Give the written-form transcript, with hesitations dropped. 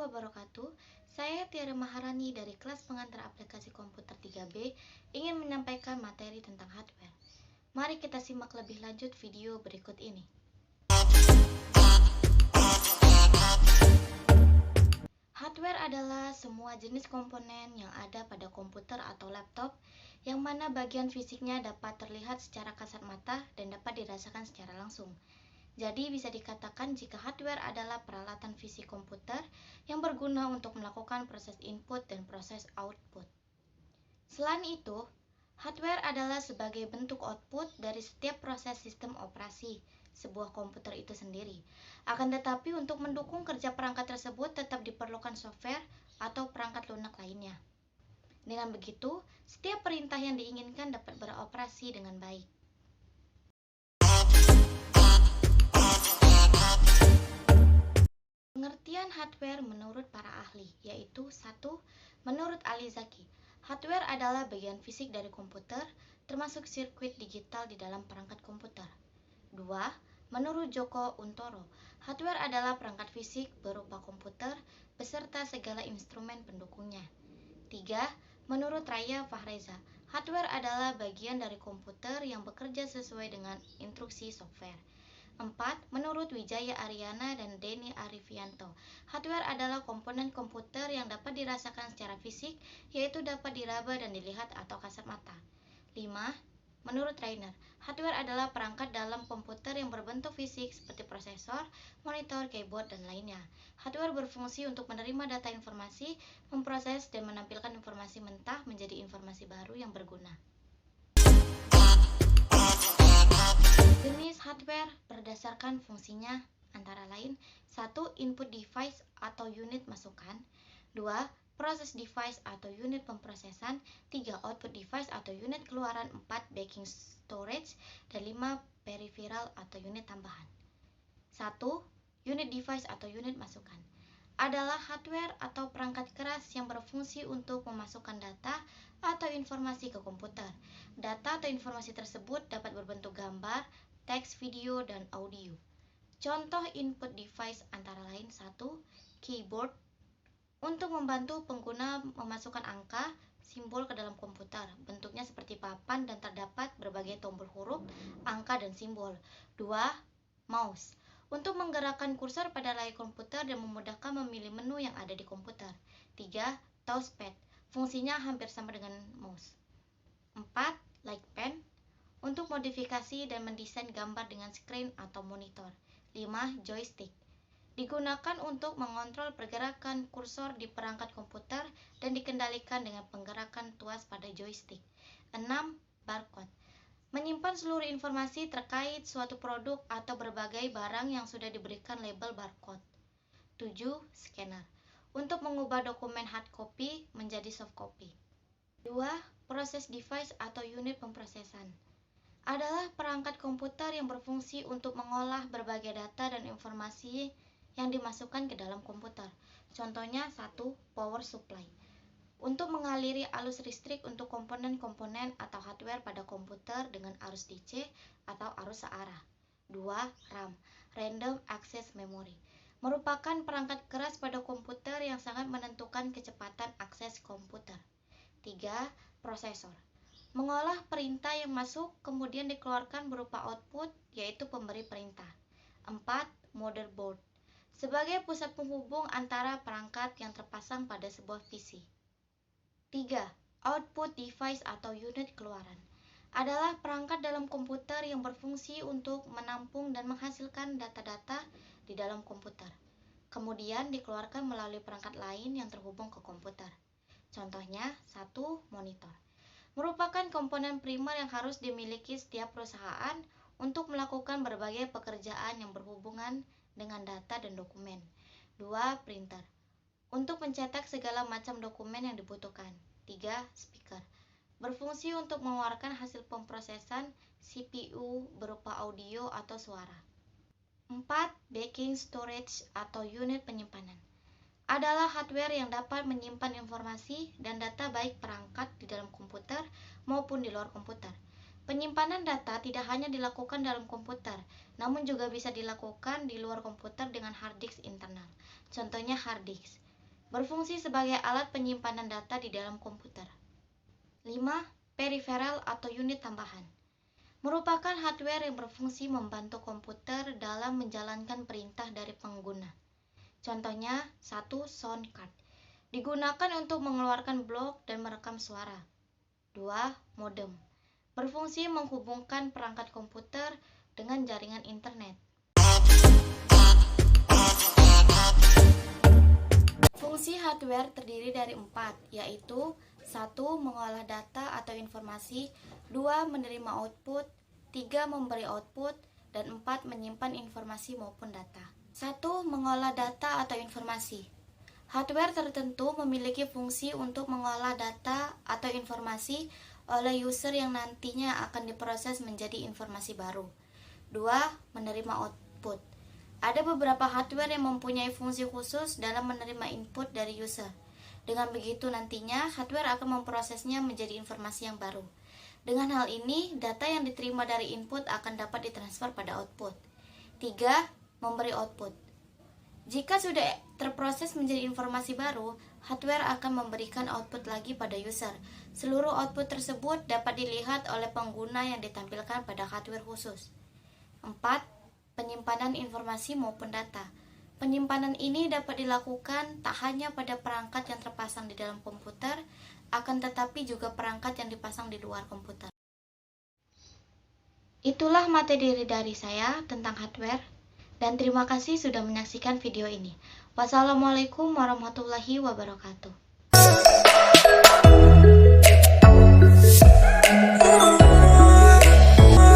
wabarakatuh. Saya Tiara Maharani dari kelas pengantar aplikasi komputer 3B ingin menyampaikan materi tentang hardware. Mari kita simak lebih lanjut video berikut ini. Hardware adalah semua jenis komponen yang ada pada komputer atau laptop yang mana bagian fisiknya dapat terlihat secara kasat mata dan dapat dirasakan secara langsung. Jadi bisa dikatakan jika hardware adalah peralatan fisik komputer yang berguna untuk melakukan proses input dan proses output. Selain itu, hardware adalah sebagai bentuk output dari setiap proses sistem operasi sebuah komputer itu sendiri. Akan tetapi untuk mendukung kerja perangkat tersebut tetap diperlukan software atau perangkat lunak lainnya. Dengan begitu, setiap perintah yang diinginkan dapat beroperasi dengan baik. Pengertian hardware menurut para ahli, yaitu 1. Menurut Alizaki, hardware adalah bagian fisik dari komputer, termasuk sirkuit digital di dalam perangkat komputer. 2. Menurut Joko Untoro, hardware adalah perangkat fisik berupa komputer beserta segala instrumen pendukungnya. 3. Menurut Raya Fahreza, hardware adalah bagian dari komputer yang bekerja sesuai dengan instruksi software. 4. Menurut Wijaya Aryana dan Denny Arifianto, hardware adalah komponen komputer yang dapat dirasakan secara fisik, yaitu dapat diraba dan dilihat atau kasat mata. 5. Menurut Rainer, hardware adalah perangkat dalam komputer yang berbentuk fisik seperti prosesor, monitor, keyboard, dan lainnya. Hardware berfungsi untuk menerima data informasi, memproses, dan menampilkan informasi mentah menjadi informasi baru yang berguna. Jenis hardware berdasarkan fungsinya antara lain 1. Input device atau unit masukan. 2. Process device atau unit pemrosesan. 3. Output device atau unit keluaran. 4. Backing storage. Dan 5. Peripheral atau unit tambahan. 1. Unit device atau unit masukan adalah hardware atau perangkat keras yang berfungsi untuk memasukkan data atau informasi ke komputer. Data atau informasi tersebut dapat berbentuk gambar, teks, video, dan audio. Contoh input device antara lain 1. Keyboard untuk membantu pengguna memasukkan angka, simbol ke dalam komputer. Bentuknya seperti papan dan terdapat berbagai tombol huruf, angka, dan simbol. 2. Mouse untuk menggerakkan kursor pada layar komputer dan memudahkan memilih menu yang ada di komputer. 3. Touchpad, fungsinya hampir sama dengan mouse. 4. Light pen untuk modifikasi dan mendesain gambar dengan screen atau monitor. 5. Joystick digunakan untuk mengontrol pergerakan kursor di perangkat komputer dan dikendalikan dengan penggerakan tuas pada joystick. 6. Barcode menyimpan seluruh informasi terkait suatu produk atau berbagai barang yang sudah diberikan label barcode. 7. Scanner untuk mengubah dokumen hard copy menjadi soft copy. 2. Process device atau unit pemrosesan adalah perangkat komputer yang berfungsi untuk mengolah berbagai data dan informasi yang dimasukkan ke dalam komputer. Contohnya 1. Power supply untuk mengaliri arus listrik untuk komponen-komponen atau hardware pada komputer dengan arus DC atau arus searah. 2. RAM, Random Access Memory, merupakan perangkat keras pada komputer yang sangat menentukan kecepatan akses komputer. 3. Prosesor, mengolah perintah yang masuk kemudian dikeluarkan berupa output, yaitu pemberi perintah. 4. Motherboard, sebagai pusat penghubung antara perangkat yang terpasang pada sebuah PC. 3. Output device atau unit keluaran adalah perangkat dalam komputer yang berfungsi untuk menampung dan menghasilkan data-data di dalam komputer, kemudian dikeluarkan melalui perangkat lain yang terhubung ke komputer. Contohnya 1. Monitor, merupakan komponen primer yang harus dimiliki setiap perusahaan untuk melakukan berbagai pekerjaan yang berhubungan dengan data dan dokumen. 2. Printer, untuk mencetak segala macam dokumen yang dibutuhkan. 3. Speaker, berfungsi untuk mengeluarkan hasil pemrosesan CPU berupa audio atau suara. 4. Backing storage atau unit penyimpanan adalah hardware yang dapat menyimpan informasi dan data baik perangkat di dalam komputer maupun di luar komputer. Penyimpanan data tidak hanya dilakukan dalam komputer, namun juga bisa dilakukan di luar komputer dengan hard disk internal. Contohnya hard disk berfungsi sebagai alat penyimpanan data di dalam komputer. 5. Peripheral atau unit tambahan, merupakan hardware yang berfungsi membantu komputer dalam menjalankan perintah dari pengguna. Contohnya, 1. Sound card, digunakan untuk mengeluarkan blok dan merekam suara. 2. Modem, berfungsi menghubungkan perangkat komputer dengan jaringan internet. Fungsi hardware terdiri dari 4, yaitu 1. Mengolah data atau informasi, 2. Menerima output, 3. Memberi output, dan 4. Menyimpan informasi maupun data. 1. Mengolah data atau informasi. Hardware tertentu memiliki fungsi untuk mengolah data atau informasi oleh user yang nantinya akan diproses menjadi informasi baru. 2. Menerima output. Ada beberapa hardware yang mempunyai fungsi khusus dalam menerima input dari user. Dengan begitu nantinya hardware akan memprosesnya menjadi informasi yang baru. Dengan hal ini, data yang diterima dari input akan dapat ditransfer pada output. 3. Memberi output. Jika sudah terproses menjadi informasi baru, hardware akan memberikan output lagi pada user. Seluruh output tersebut dapat dilihat oleh pengguna yang ditampilkan pada hardware khusus. 4. Penyimpanan informasi maupun data. Penyimpanan ini dapat dilakukan tak hanya pada perangkat yang terpasang di dalam komputer, akan tetapi juga perangkat yang dipasang di luar komputer. Itulah materi dari saya tentang hardware, dan terima kasih sudah menyaksikan video ini. Wassalamualaikum warahmatullahi wabarakatuh.